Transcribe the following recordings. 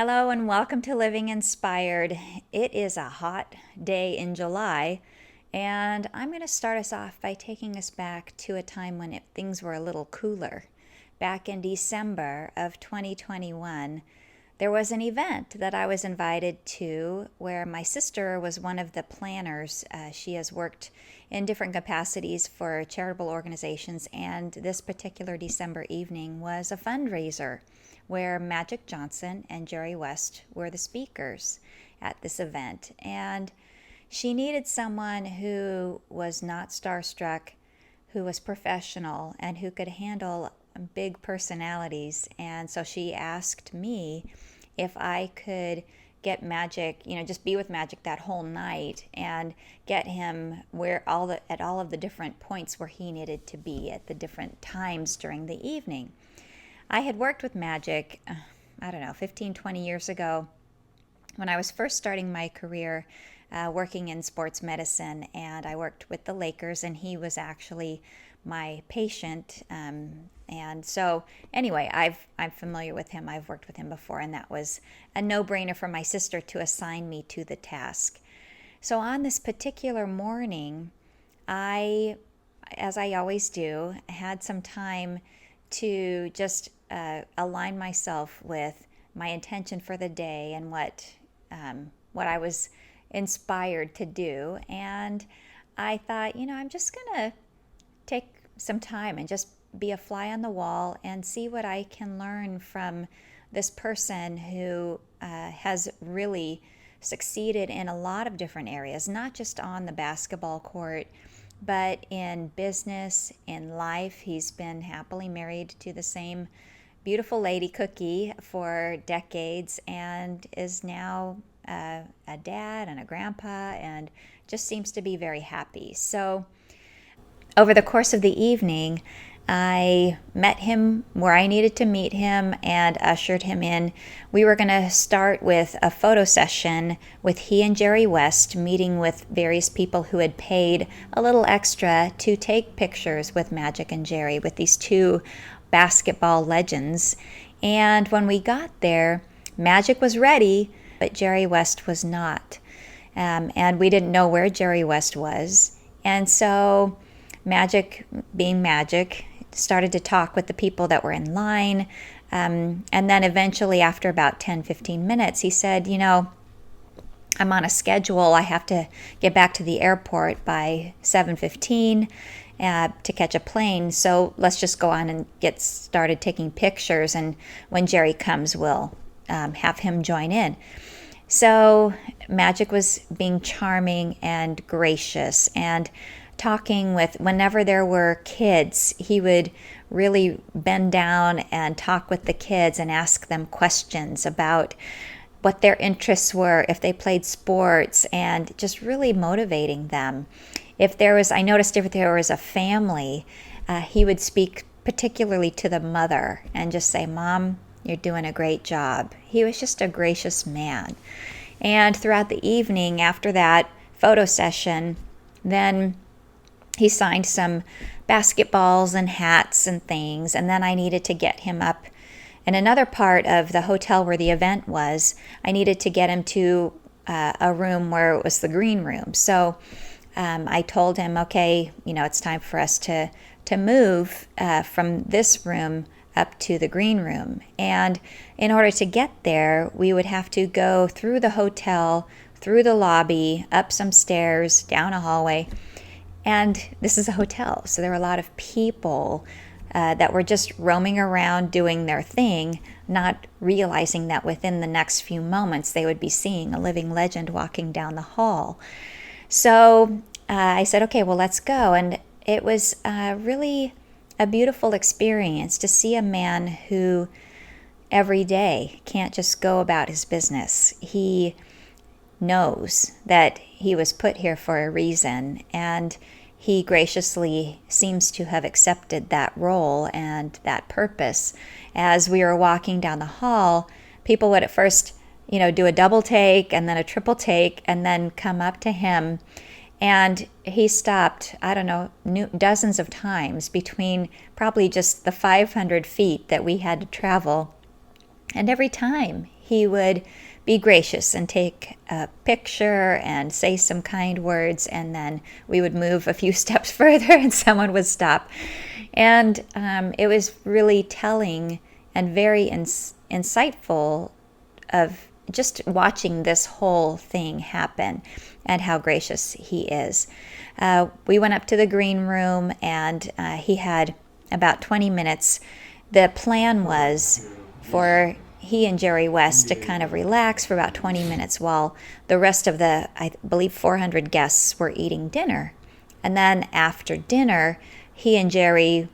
Hello and welcome to Living Inspired. It is a hot day in July, and I'm going to start us off by taking us back to a time when things were a little cooler. Back in December of 2021, there was an event that I was invited to where my sister was one of the planners. She has worked in different capacities for charitable organizations, and this particular December evening was a fundraiser where Magic Johnson and Jerry West were the speakers at this event. And she needed someone who was not starstruck, who was professional, and who could handle big personalities. And so she asked me if I could get Magic, just be with Magic that whole night and get him at all of the different points where he needed to be at the different times during the evening. I had worked with Magic, 15, 20 years ago when I was first starting my career working in sports medicine, and I worked with the Lakers, and he was actually my patient. And so anyway, I'm familiar with him. I've worked with him before, and that was a no-brainer for my sister to assign me to the task. So on this particular morning, as I always do, had some time to just align myself with my intention for the day and what I was inspired to do. And I thought, I'm just going to take some time and just be a fly on the wall and see what I can learn from this person who has really succeeded in a lot of different areas, not just on the basketball court, but in business, in life. He's been happily married to the same beautiful lady, Cookie, for decades, and is now a dad and a grandpa, and just seems to be very happy. So over the course of the evening, I met him where I needed to meet him and ushered him in. We were going to start with a photo session with he and Jerry West, meeting with various people who had paid a little extra to take pictures with Magic and Jerry, with these two basketball legends. And when we got there, Magic was ready, but Jerry West was not. And we didn't know where Jerry West was. And so Magic, being Magic, started to talk with the people that were in line. And then eventually, after about 10-15 minutes, he said, I'm on a schedule. I have to get back to the airport by 7:15 to catch a plane. So let's just go on and get started taking pictures. And when Jerry comes, we'll have him join in. So Magic was being charming and gracious and talking with, whenever there were kids, he would really bend down and talk with the kids and ask them questions about what their interests were, if they played sports, and just really motivating them. I noticed if there was a family, he would speak particularly to the mother and just say, "Mom, you're doing a great job." He was just a gracious man. And throughout the evening, after that photo session, then he signed some basketballs and hats and things, and then I needed to get him up in another part of the hotel where the event was. I needed to get him to a room where it was the green room. So I told him, okay, it's time for us to move from this room up to the green room. And in order to get there, we would have to go through the hotel, through the lobby, up some stairs, down a hallway. And this is a hotel, so there were a lot of people that were just roaming around doing their thing, not realizing that within the next few moments they would be seeing a living legend walking down the hall. So I said, okay, well, let's go. And it was really a beautiful experience to see a man who every day can't just go about his business. He knows that he was put here for a reason, and he graciously seems to have accepted that role and that purpose. As we were walking down the hall, people would at first, do a double take and then a triple take and then come up to him, and he stopped, dozens of times between probably just the 500 feet that we had to travel. And every time he would be gracious and take a picture and say some kind words, and then we would move a few steps further and someone would stop. And it was really telling and very insightful of just watching this whole thing happen and how gracious he is. We went up to the green room, and he had about 20 minutes. The plan was for he and Jerry West to kind of relax for about 20 minutes while the rest of the, I believe, 400 guests were eating dinner. And then after dinner, he and Jerry,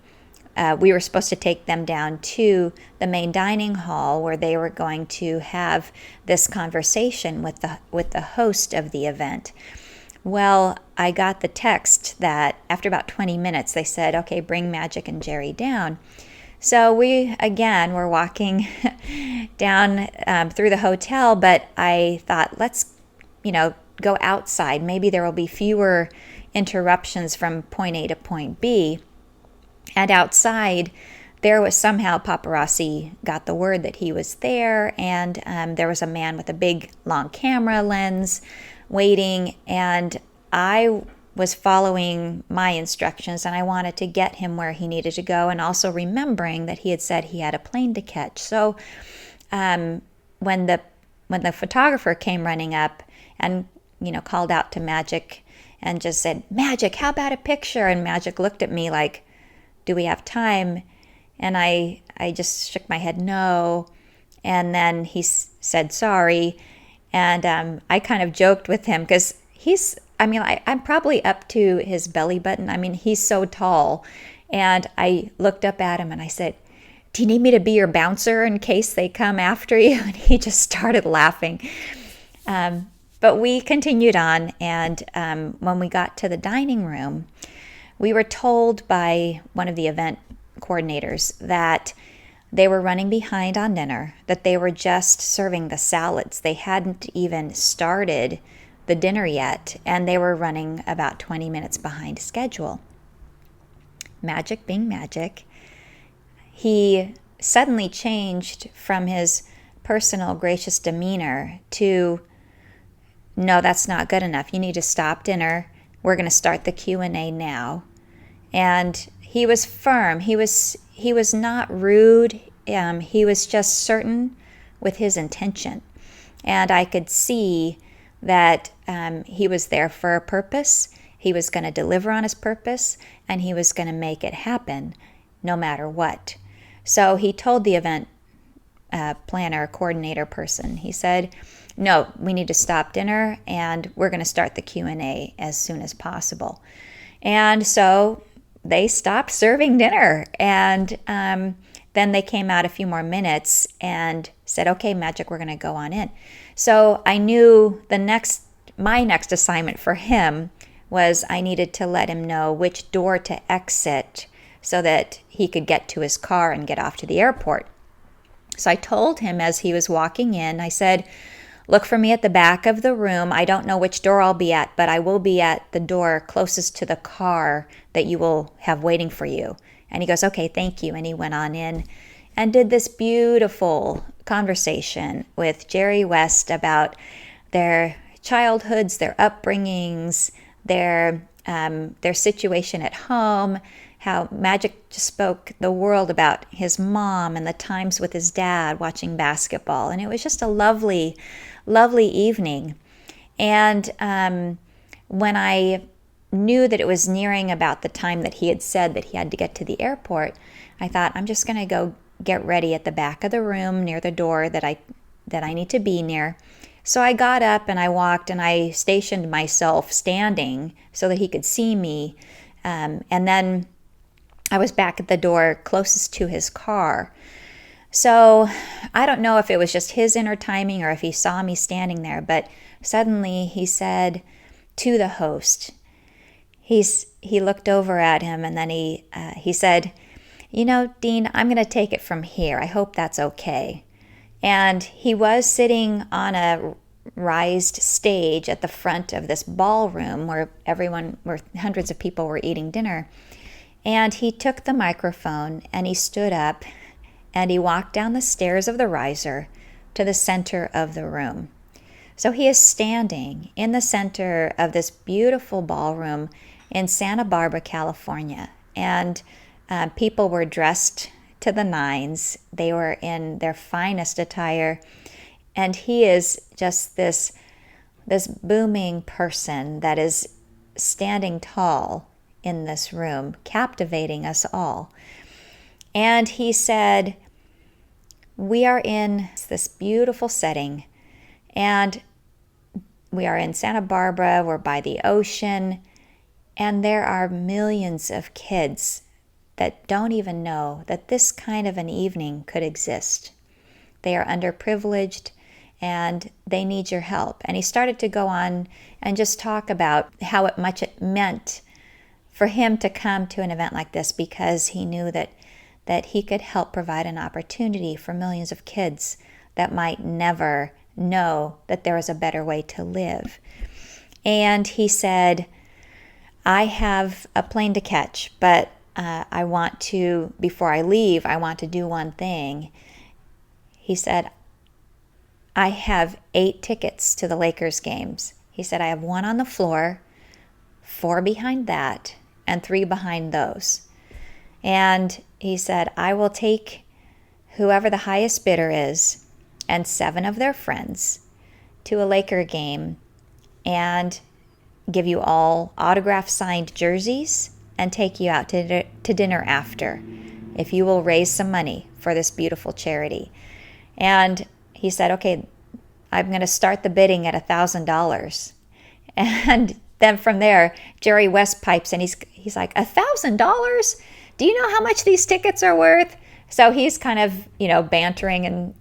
we were supposed to take them down to the main dining hall where they were going to have this conversation with the host of the event. Well, I got the text that after about 20 minutes, they said, okay, bring Magic and Jerry down. So we, again, were walking down through the hotel, but I thought, let's, go outside. Maybe there will be fewer interruptions from point A to point B. And outside, there was somehow paparazzi got the word that he was there, and there was a man with a big, long camera lens waiting, and I was following my instructions, and I wanted to get him where he needed to go, and also remembering that he had said he had a plane to catch. So when the photographer came running up and called out to Magic and just said, Magic, how about a picture? And Magic looked at me like, do we have time? And I just shook my head no. And then he said sorry. And I kind of joked with him because I'm probably up to his belly button. He's so tall. And I looked up at him and I said, do you need me to be your bouncer in case they come after you? And he just started laughing. But we continued on. And when we got to the dining room, we were told by one of the event coordinators that they were running behind on dinner, that they were just serving the salads. They hadn't even started the dinner yet, and they were running about 20 minutes behind schedule. Magic being Magic, he suddenly changed from his personal gracious demeanor to, no, that's not good enough. You need to stop dinner. We're going to start the Q&A now. And he was firm. He was not rude. He was just certain with his intention. And I could see that he was there for a purpose. He was going to deliver on his purpose, and he was going to make it happen no matter what. So he told the event planner, coordinator person, he said, no, we need to stop dinner, and we're going to start the Q&A as soon as possible. And so they stopped serving dinner, and then they came out a few more minutes and said, okay, Magic, we're going to go on in. So I knew my next assignment for him was I needed to let him know which door to exit so that he could get to his car and get off to the airport. So I told him as he was walking in, I said, look for me at the back of the room. I don't know which door I'll be at, but I will be at the door closest to the car that you will have waiting for you. And he goes, okay, thank you. And he went on in and did this beautiful conversation with Jerry West about their childhoods, their upbringings, their situation at home, how Magic just spoke the world about his mom and the times with his dad watching basketball. And it was just a lovely, lovely evening. And when I knew that it was nearing about the time that he had said that he had to get to the airport, I thought, I'm just going to go get ready at the back of the room near the door that I need to be near. So I got up and I walked and I stationed myself standing so that he could see me. And then I was back at the door closest to his car. So I don't know if it was just his inner timing or if he saw me standing there, but suddenly he said to the host, he looked over at him and then he said, Dean, I'm going to take it from here. I hope that's okay. And he was sitting on a raised stage at the front of this ballroom where hundreds of people were eating dinner. And he took the microphone and he stood up and he walked down the stairs of the riser, to the center of the room. So he is standing in the center of this beautiful ballroom in Santa Barbara, California. And people were dressed to the nines. They were in their finest attire. And he is just this booming person that is standing tall in this room, captivating us all. And he said, we are in this beautiful setting, and we are in Santa Barbara, we're by the ocean, and there are millions of kids that don't even know that this kind of an evening could exist. They are underprivileged, and they need your help. And he started to go on and just talk about how much it meant for him to come to an event like this, because he knew that he could help provide an opportunity for millions of kids that might never know that there is a better way to live. And he said, I have a plane to catch, but I want to, before I leave, I want to do one thing. He said, I have 8 tickets to the Lakers games. He said, I have 1 on the floor, 4 behind that, and 3 behind those. And he said, I will take whoever the highest bidder is and 7 of their friends to a Laker game and give you all autograph signed jerseys and take you out to dinner after, if you will raise some money for this beautiful charity. And he said, okay, I'm going to start the bidding at $1,000. And then from there, Jerry West pipes and he's like, $1,000? Do you know how much these tickets are worth? So he's kind of, bantering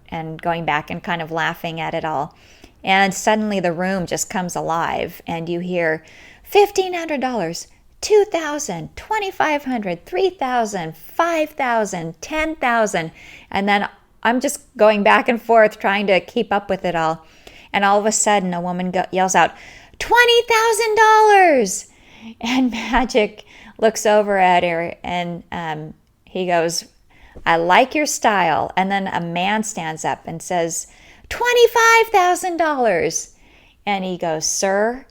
and going back and kind of laughing at it all. And suddenly the room just comes alive and you hear $1,500, $2,000, $2,500, $3,000, $5,000, $10,000. And then I'm just going back and forth trying to keep up with it all. And all of a sudden a woman yells out, $20,000! And Magic looks over at her and he goes, I like your style. And then a man stands up and says, $25,000. And he goes, sir.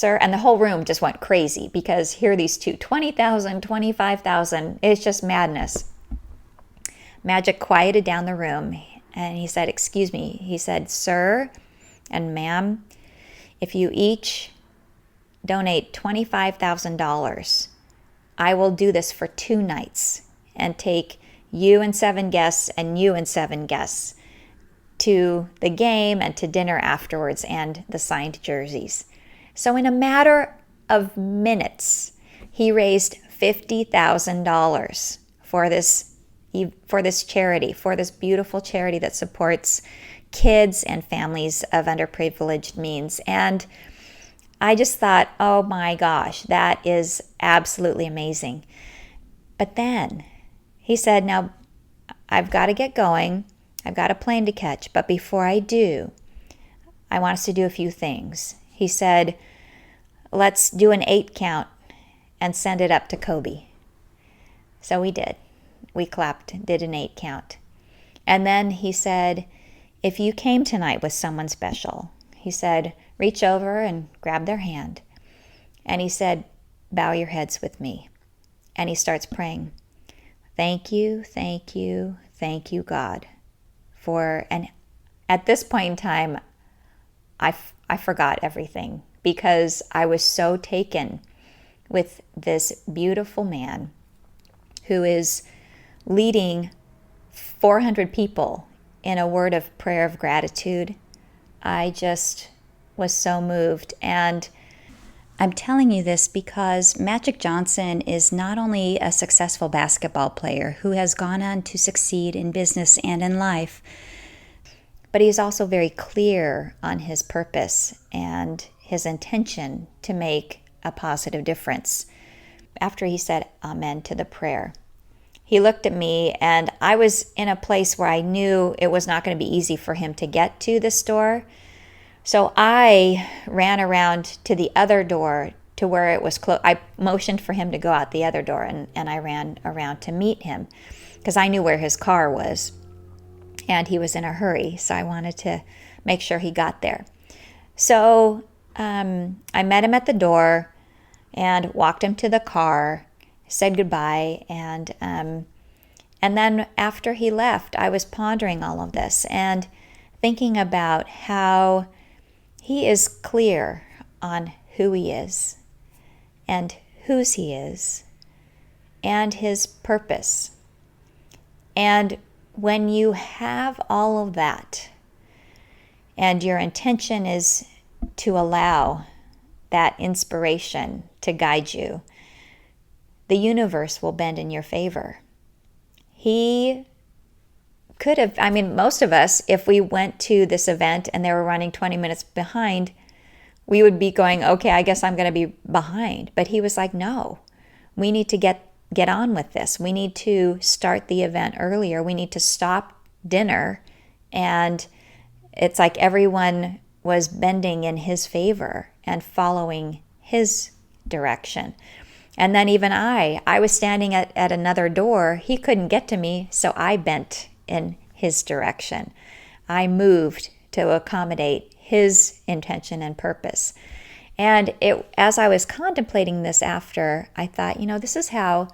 And the whole room just went crazy because here are these two, $20,000, $25,000. It's just madness. Magic quieted down the room and he said, excuse me. He said, sir and ma'am, if you each donate $25,000, I will do this for 2 nights and take you and 7 guests and you and 7 guests to the game and to dinner afterwards and the signed jerseys. So in a matter of minutes, he raised $50,000 for this charity, for this beautiful charity that supports kids and families of underprivileged means. And I just thought, oh my gosh, that is absolutely amazing. But then he said, now I've got to get going. I've got a plane to catch. But before I do, I want us to do a few things. He said, let's do an 8 count and send it up to Kobe. So we did. We clapped, did an 8 count. And then he said, if you came tonight with someone special, he said, reach over and grab their hand. And he said, bow your heads with me. And he starts praying, thank you, thank you, thank you, God. And at this point in time, I forgot everything because I was so taken with this beautiful man who is leading 400 people in a word of prayer of gratitude. I just was so moved. And I'm telling you this because Magic Johnson is not only a successful basketball player who has gone on to succeed in business and in life, but he's also very clear on his purpose and his intention to make a positive difference. After he said amen to the prayer, he looked at me, and I was in a place where I knew it was not going to be easy for him to get to the store. So I ran around to the other door to where it was closed. I motioned for him to go out the other door, and I ran around to meet him because I knew where his car was. and he was in a hurry, so I wanted to make sure he got there. So I met him at the door and walked him to the car, said goodbye, and then after he left, I was pondering all of this and thinking about how he is clear on who he is and whose he is and his purpose. And when you have all of that and your intention is to allow that inspiration to guide you, the universe will bend in your favor. He could have, most of us, if we went to this event and they were running 20 minutes behind, we would be going, okay, I guess I'm going to be behind. But he was like, no, we need to get on with this. We need to start the event earlier. We need to stop dinner. And it's like everyone was bending in his favor and following his direction. And then even I was standing at another door. He couldn't get to me, so I bent in his direction. I moved to accommodate his intention and purpose. And as I was contemplating this after, I thought, this is how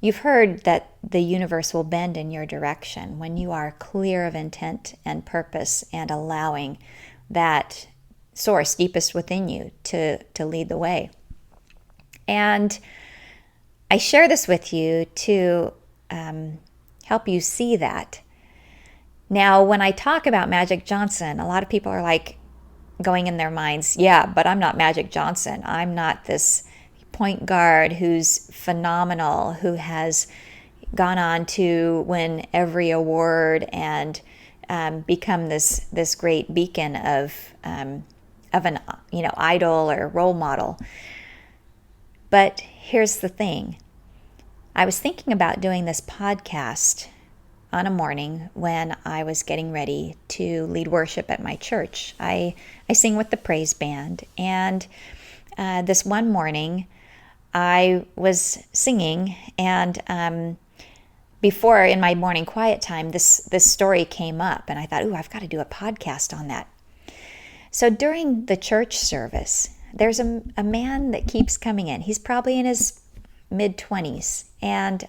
you've heard that the universe will bend in your direction when you are clear of intent and purpose and allowing that source deepest within you to lead the way. And I share this with you to help you see that. Now, when I talk about Magic Johnson, a lot of people are like going in their minds, yeah, but I'm not Magic Johnson. I'm not this point guard who's phenomenal, who has gone on to win every award and become this great beacon of an idol or role model. But here's the thing. I was thinking about doing this podcast on a morning when I was getting ready to lead worship at my church. I sing with the praise band, and this one morning I was singing, and before, in my morning quiet time, this story came up, and I thought, I've got to do a podcast on that. So during the church service, there's a man that keeps coming in. He's probably in his mid-20s, and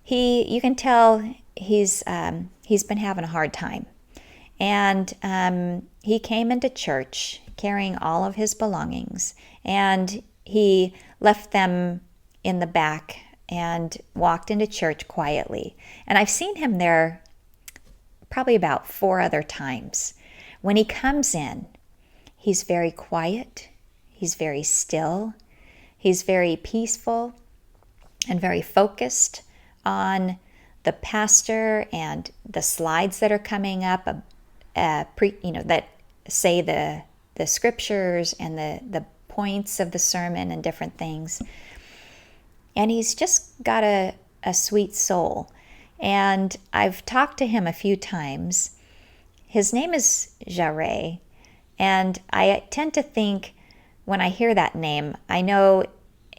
you can tell he's been having a hard time. And he came into church carrying all of his belongings, and he left them in the back and walked into church quietly. And I've seen him there probably about 4 other times. When he comes in, he's very quiet, he's very still, he's very peaceful and very focused on the pastor and the slides that are coming up, that say the scriptures and the points of the sermon and different things. And he's just got a sweet soul. And I've talked to him a few times. His name is Jarre, and I tend to think when I hear that name, I know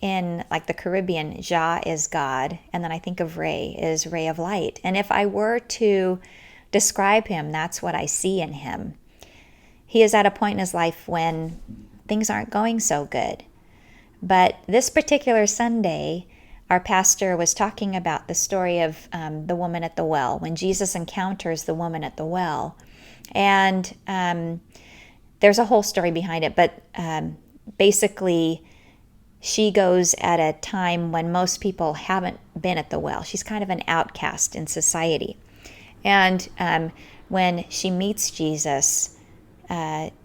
in like the Caribbean, Ja is God, and then I think of Ray is ray of light. And if I were to describe him, that's what I see in him. He is at a point in his life when things aren't going so good. But this particular Sunday, our pastor was talking about the story of the woman at the well, when Jesus encounters the woman at the well. And there's a whole story behind it, but basically she goes at a time when most people haven't been at the well. She's kind of an outcast in society. And when she meets Jesus,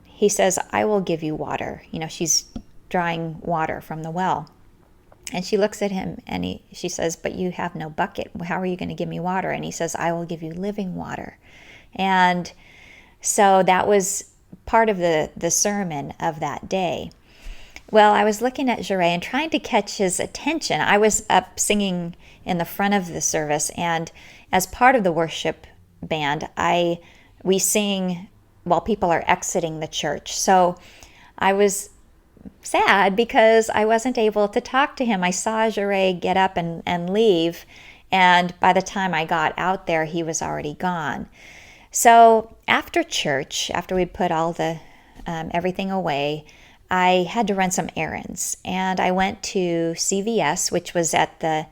he says, I will give you water. She's drawing water from the well. And she looks at him and she says, but you have no bucket. How are you going to give me water? And he says, I will give you living water. And so that was part of the sermon of that day. Well, I was looking at Jarre and trying to catch his attention. I was up singing in the front of the service, and as part of the worship band, we sing while people are exiting the church. So I was sad because I wasn't able to talk to him. I saw Jarre get up and leave, And by the time I got out there, he was already gone. So after church, after we put all the everything away, I had to run some errands. And I went to CVS, which was at the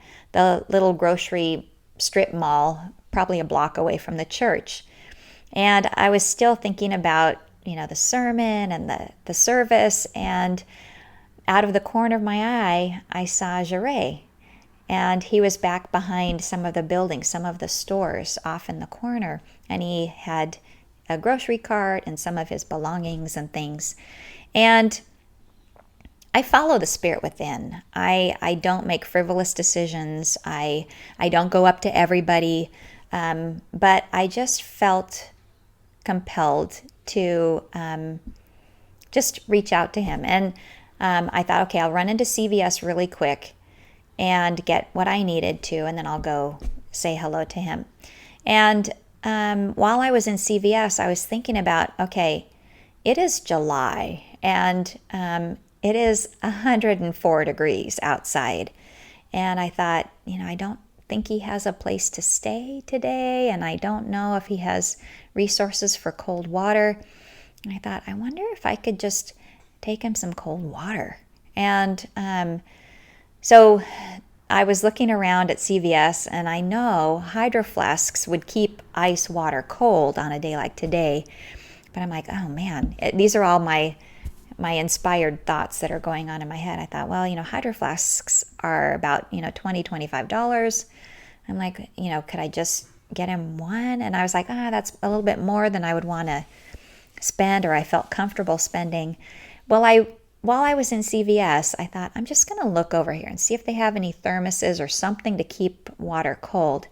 little grocery strip mall, probably a block away from the church. And I was still thinking about, the sermon and the service. And out of the corner of my eye, I saw Jure. And he was back behind some of the buildings, some of the stores off in the corner. And he had a grocery cart and some of his belongings and things. And I follow the spirit within. I don't make frivolous decisions. I don't go up to everybody. But I just felt compelled to just reach out to him. And I thought, okay, I'll run into CVS really quick and get what I needed to, and then I'll go say hello to him. And while I was in CVS, I was thinking about, okay, it is July, and it is 104 degrees outside. And I thought, I don't think he has a place to stay today, and I don't know if he has resources for cold water. And I thought, I wonder if I could just take him some cold water. And so I was looking around at CVS, and I know Hydro Flasks would keep ice water cold on a day like today. But I'm like, oh man, these are all my inspired thoughts that are going on in my head. I thought, well, Hydro Flasks are about, $20, $25. I'm like, could I just get him one? And I was like, that's a little bit more than I would want to spend, or I felt comfortable spending. Well, while I was in CVS, I thought, I'm just going to look over here and see if they have any thermoses or something to keep water cold.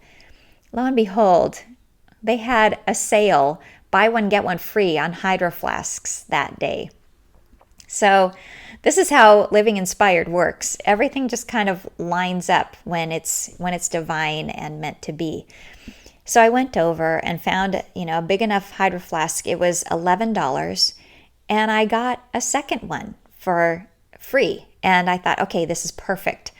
Lo and behold, they had a sale, buy one, get one free on Hydro Flasks that day. So this is how Living Inspired works. Everything just kind of lines up when it's divine and meant to be. So I went over and found, a big enough Hydro Flask. It was $11, and I got a second one for free. And I thought, okay, this is perfect.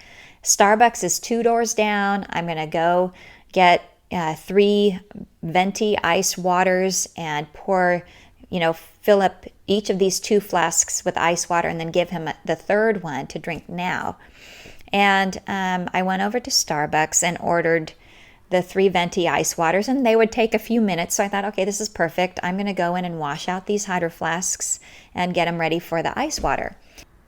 Starbucks is 2 doors down. I'm going to go get 3 venti ice waters and fill up each of these 2 flasks with ice water, and then give him the third one to drink now. And I went over to Starbucks and ordered the 3 venti ice waters, and they would take a few minutes. So I thought, okay, this is perfect. I'm going to go in and wash out these Hydro Flasks and get them ready for the ice water.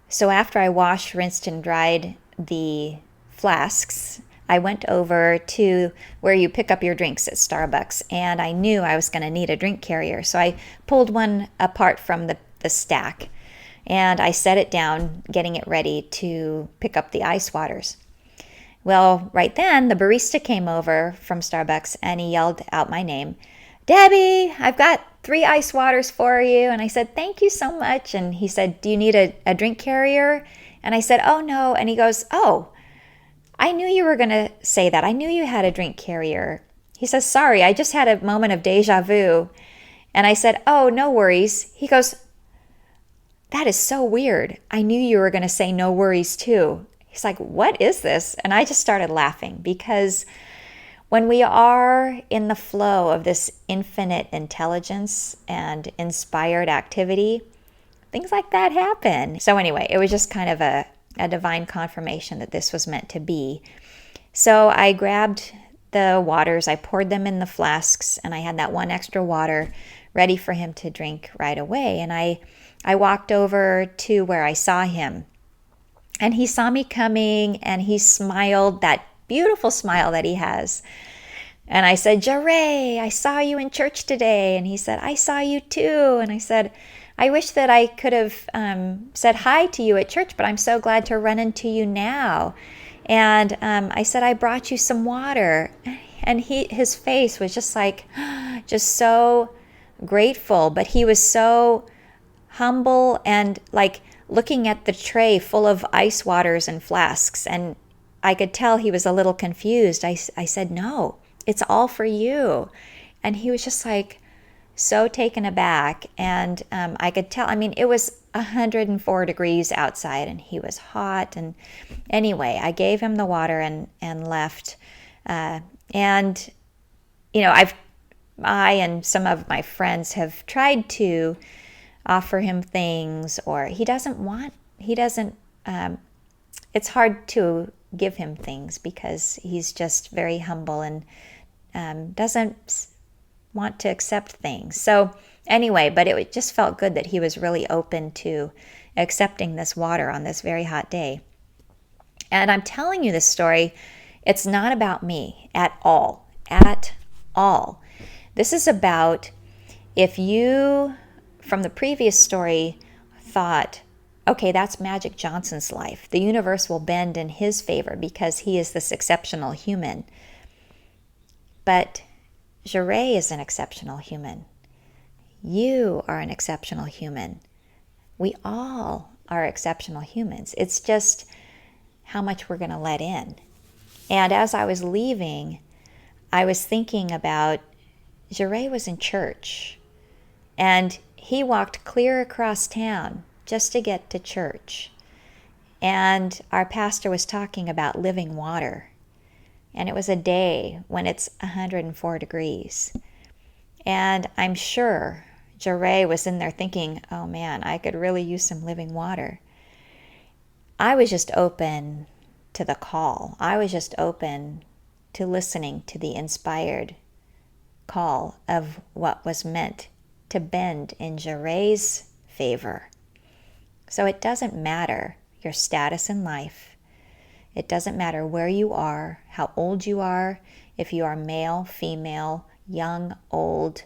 So after I washed, rinsed, and dried the flasks, I went over to where you pick up your drinks at Starbucks, and I knew I was going to need a drink carrier. So I pulled one apart from the stack, and I set it down, getting it ready to pick up the ice waters. Well, right then, the barista came over from Starbucks, and he yelled out my name, "Debbie, I've got 3 ice waters for you." And I said, "Thank you so much." And he said, "Do you need a drink carrier?" And I said, "Oh, no." And he goes, "Oh, I knew you were going to say that. I knew you had a drink carrier." He says, "Sorry, I just had a moment of deja vu." And I said, "Oh, no worries." He goes, "That is so weird. I knew you were going to say no worries too." He's like, "What is this?" And I just started laughing, because when we are in the flow of this infinite intelligence and inspired activity, things like that happen. So anyway, it was just kind of a divine confirmation that this was meant to be. So I grabbed the waters, I poured them in the flasks, and I had that 1 extra water ready for him to drink right away. And I walked over to where I saw him, and he saw me coming, and he smiled, that beautiful smile that he has. And I said, "Jure, I saw you in church today." And he said, "I saw you too." And I said, "I wish that I could have said hi to you at church, but I'm so glad to run into you now." And I said, "I brought you some water." And his face was just like, just so grateful, but he was so humble and like looking at the tray full of ice waters and flasks. And I could tell he was a little confused. I said, "No, it's all for you." And he was just like so taken aback. And I could tell, it was 104 degrees outside, and he was hot. And anyway, I gave him the water and left. And, you know, I and some of my friends have tried to offer him things, or it's hard to give him things because he's just very humble and doesn't want to accept things. So anyway, but it just felt good that he was really open to accepting this water on this very hot day. And I'm telling you this story, it's not about me at all, at all. This is about if you, from the previous story, thought, okay, that's Magic Johnson's life. The universe will bend in his favor because he is this exceptional human. But Jarrell is an exceptional human. You are an exceptional human. We all are exceptional humans. It's just how much we're going to let in. And as I was leaving, I was thinking about Jarrell was in church, and he walked clear across town just to get to church. And our pastor was talking about living water. And it was a day when it's 104 degrees. And I'm sure Jarrell was in there thinking, oh man, I could really use some living water. I was just open to the call. I was just open to listening to the inspired call of what was meant to bend in Jarrell's favor. So it doesn't matter your status in life. It doesn't matter where you are, how old you are, if you are male, female, young, old,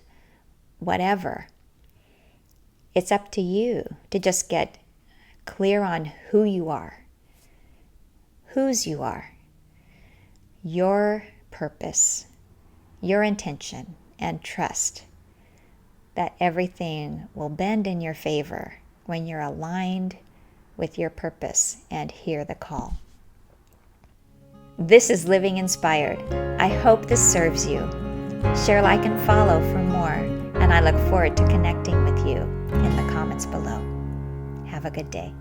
whatever. It's up to you to just get clear on who you are, whose you are, your purpose, your intention, and trust that everything will bend in your favor when you're aligned with your purpose and hear the call. This is Living Inspired. I hope this serves you. Share, like, and follow for more, and I look forward to connecting with you in the comments below. Have a good day.